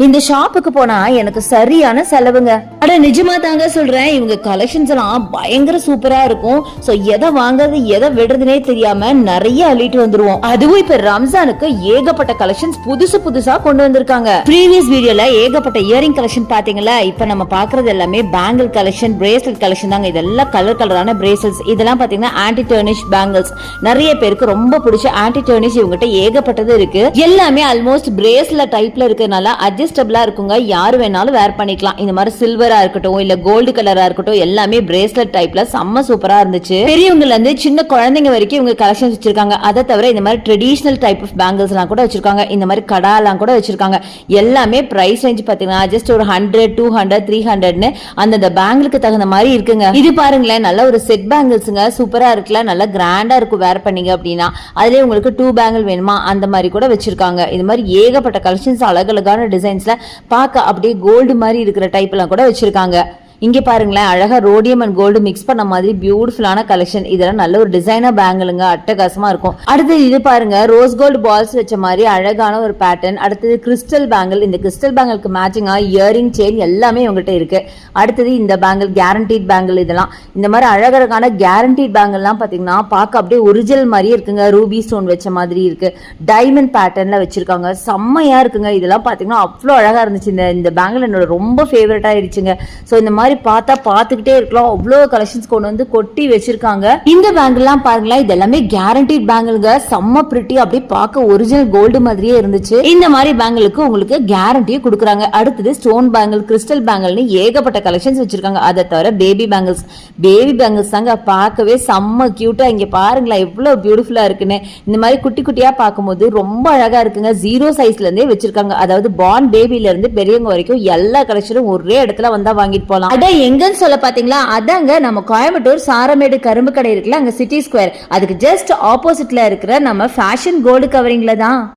இந்த ஷாப்புக்கு போனா எனக்கு சரியான செலவுங்க. அட நிஜமா தாங்க சொல்றேன், இவங்க கலெக்ஷன்ஸ் எல்லாம் பயங்கர சூப்பரா இருக்கும். சோ எதை வாங்குறது எதை விடுறதுனே தெரியாம நிறைய அள்ளிட்டு வந்துருவோம். அதுவும் இப்ப ரம்ஜானுக்கு ஏகப்பட்ட கலெக்ஷன்ஸ் புதுசா கொண்டு வந்திருக்காங்க. ப்ரீவியஸ் வீடியோல ஏகப்பட்ட இயரிங் கலெக்ஷன் பாத்தீங்களா? இப்ப நம்ம பாக்குறது எல்லாமே பேங்கிள் கலெக்ஷன், பிரேஸ்லெட் கலெக்ஷன் தாங்க. இதெல்லாம் கலரான பிரேஸ்லெட்ஸ். இதெல்லாம் பாத்தீங்கன்னா ஆன்டி டர்னிஷ் பேங்கிள்ஸ். நிறைய பேருக்கு ரொம்ப பிடிச்ச ஆன்டி டர்னிஷ் இவங்ககிட்ட ஏகப்பட்டது இருக்கு. எல்லாமே ஆல்மோஸ்ட் பிரேஸ்லெட் டைப்ல இருக்கனால அட்ஜஸ்டபிளா இருக்குங்க. யாரு வேணாலும் வேர் பண்ணிக்கலாம். இந்த மாதிரி சில்வரா இருக்கட்டும் இல்ல கோல்டு கலரா இருக்கட்டும் எல்லாமே பிரேஸ்லெட் டைப்ல செம்ம சூப்பரா இருந்துச்சு. பெரியவங்கல இருந்து சின்ன குழந்தைங்க வரைக்கும் இவங்க கலெக்ஷன்ஸ் வச்சிருக்காங்க. அதை தவிர இந்த மாதிரி ட்ரெடிஷனல் டைப் ஆஃப் பேங்கிள்ஸ் எல்லாம் கூட வச்சிருக்காங்க. இந்த மாதிரி கடா எல்லாம் கூட வச்சிருக்காங்க. எல்லாமே பிரைஸ் ரேஞ்ச் பாத்தீங்கன்னா ஜஸ்ட் ஒரு 100, 200, 300 அந்த பேங்கிளுக்கு தகுந்த மாதிரி இருக்குங்க. இது பாருங்களேன், நல்ல ஒரு செட் பேங்கிள்ஸ்ங்க. சூப்பரா இருக்குல்ல, நல்லா கிராண்டா இருக்கும் வேர் பண்ணீங்க அப்படின்னா. அதுலயே உங்களுக்கு 2 பேங்கிள் வேணுமா அந்த மாதிரி கூட வச்சிருக்காங்க. இது மாதிரி ஏகப்பட்ட கலெக்ஷன்ஸ் அழகழகான டிசைன்ஸ்ல பார்க்க அப்படியே கோல்டு மாதிரி இருக்கிற டைப் எல்லாம் கூட வச்சிருக்காங்க. இங்க பாருங்களேன், அழகா ரோடியம் அண்ட் கோல்டு மிக்ஸ் பண்ண மாதிரி பியூட்டிஃபுல்லான கலெக்ஷன். இதெல்லாம் நல்ல ஒரு டிசைனர் பேங்கிளுங்க, அட்டகாசமா இருக்கும். அடுத்து இது பாருங்க, ரோஸ் கோல்டு பால்ஸ் வச்ச மாதிரி அழகான ஒரு பேட்டர்ன். அடுத்தது கிறிஸ்டல் பேங்கிள். இந்த கிறிஸ்டல் பேங்கிளுக்கு மேட்சிங்கா இயரிங் செயின் எல்லாமே உங்ககிட்ட இருக்கு. அடுத்தது இந்த பேங்கிள் கேரண்டீட் பேங்கிள். இதெல்லாம் இந்த மாதிரி அழகழகான கேரண்டீட் பேங்கிள்லாம் பாத்தீங்கன்னா பார்க்க அப்படியே ஒரிஜினல் மாதிரியே இருக்குங்க. ரூபி ஸ்டோன் வச்ச மாதிரி இருக்கு. டைமண்ட் பேட்டர்ன்ல வச்சிருக்காங்க. செம்மையா இருக்குங்க. இதெல்லாம் பாத்தீங்கன்னா அவ்வளோ அழகா இருந்துச்சு. இந்த பேங்கிள் என்னோட ரொம்ப ஃபேவரட் ஆயிடுச்சுங்க. ஸோ இந்த மாதிரி பார்த்தா பார்த்துக்கிட்டே இருக்கலாம். அவ்வளவு கலெக்ஷன்ஸ் கொண்டு வந்து கொட்டி வச்சிருக்காங்க. இந்த பேங்கிள்லாம் பாருங்களா, இது எல்லாமே கேரண்டீட் பேங்கிள்ங்க. செம்ம பிரிட்டி, அப்படியே பார்க்க ஒரிஜினல் கோல்டு மாதிரியே இருந்துச்சு. இந்த மாதிரி பேங்கிளுக்கு உங்களுக்கு கேரண்டியே கொடுக்குறாங்க. அடுத்தது ஸ்டோன் பேங்கிள், கிறிஸ்டல் பேங்கிள்னு ஏகப்பட்ட கலெக்ஷன்ஸ் வச்சிருக்காங்க. அதை தவிர பேபி பேங்கிள்ஸ் தாங்க பார்க்கவே செம்ம கியூட்டா. இங்க பாருங்களா எவ்வளவு பியூட்டிஃபுல்லா இருக்குன்னு. இந்த மாதிரி குட்டி குட்டியா பார்க்கும்போது ரொம்ப அழகா இருக்குங்க. 0 சைஸ்ல இருந்தே வச்சிருக்காங்க. அதாவது பார்ன் பேபில இருந்து பெரியவங்க வரைக்கும் எல்லா கலெக்ஷனும் ஒரே இடத்துல வந்தா வாங்கிட்டு போலாம். எங்கன்னு சொல்ல பாத்தீங்களா? அதாங்க நம்ம கோயம்புத்தூர் சாரமேடு கரும்பு கடை இருக்குல்ல, அங்க சிட்டி ஸ்கொயர். அதுக்கு ஜஸ்ட் ஆப்போசிட்ல இருக்கிற நம்ம ஃபேஷன் கோல்டு கவரிங்ல தான்.